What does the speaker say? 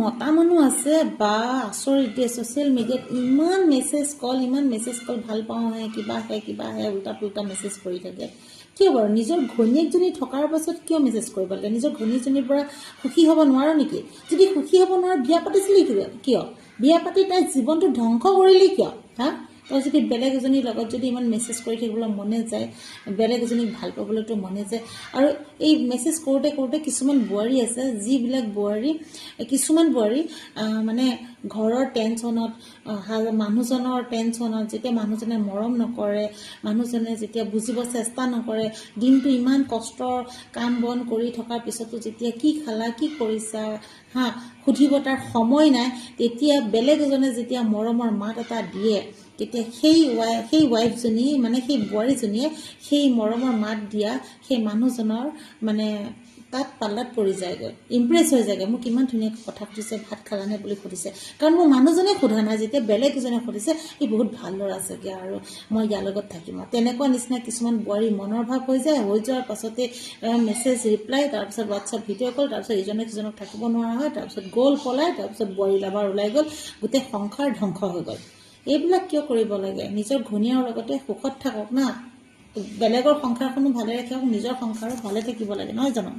মতা মানুহ আছে বা আচৰিত দে ছ'চিয়েল মিডিয়াত ইমান মেছেজ কল ভাল পাওঁ কিবা হে উল্টা পুল্টা মেছেজ কৰি থাকে কিয় বাৰু নিজৰ ঘৈণীয়েকজনী থকাৰ পাছত কিয় মেছেজ কৰিব লাগে নিজৰ ঘৈণীয়েকজনীৰ পৰা সুখী হ'ব নোৱাৰো নেকি যদি সুখী হ'ব নোৱাৰো বিয়া পাতিছিলি কিয় বিয়া পাতি তাই জীৱনটো ধ্বংস কৰিলি কিয় হা তই যদি বেলেগ এজনীৰ লগত যদি ইমান মেছেজ কৰি থাকিবলৈ মনে যায় বেলেগ এজনীক ভাল পাবলৈতো মনে যায় আৰু এই মেছেজ কৰোঁতে কিছুমান বোৱাৰী আছে যিবিলাক বোৱাৰী কিছুমান বোৱাৰী মানে ঘৰৰ টেনশ্যনত মানুহজনৰ টেনশ্যনত যেতিয়া মানুহজনে মৰম নকৰে মানুহজনে যেতিয়া বুজিব চেষ্টা নকৰে দিনটো ইমান কষ্টৰ কাম বন কৰি থকাৰ পিছতো যেতিয়া কি খালা কি কৰিছা হা সুধিব তাৰ সময় নাই তেতিয়া বেলেগ এজনে যেতিয়া মৰমৰ মাত এটা দিয়ে তেতিয়া সেই ৱাইফজনী মানে সেই বোৱাৰীজনীয়ে সেই মৰমৰ মাত দিয়া সেই মানুহজনৰ মানে তাত পাল্লাত পৰি যায়গৈ ইমপ্ৰেছ হৈ যায়গৈ মোক ইমান ধুনীয়াকৈ কথা সুধিছে ভাত খালানে বুলি সুধিছে কাৰণ মোৰ মানুহজনে সোধা নাই যেতিয়া বেলেগ এজনে সুধিছে ই বহুত ভাল ল'ৰা চাগে আৰু মই ইয়াৰ লগত থাকিম তেনেকুৱা নিচিনা কিছুমান বোৱাৰী মনৰ ভাৱ হৈ যায় হৈ যোৱাৰ পাছতে মেছেজ ৰিপ্লাই তাৰপিছত হোৱাটছআপ ভিডিঅ' কল তাৰপিছত ইজনে সিজনক থাকিব নোৱাৰা হয় তাৰপিছত গ'ল পলাই তাৰপিছত বোৱাৰী লাভাৰ ওলাই গ'ল গোটেই সংসাৰ ধ্বংস হৈ গ'ল এইবিলাক কিয় কৰিব লাগে নিজৰ ঘৈণীয়েকৰ লগতে সুখত থাকক না বেলেগৰ সংসাৰখনো ভালে ৰাখক নিজৰ সংসাৰো ভালে থাকিব লাগে নহয় জানো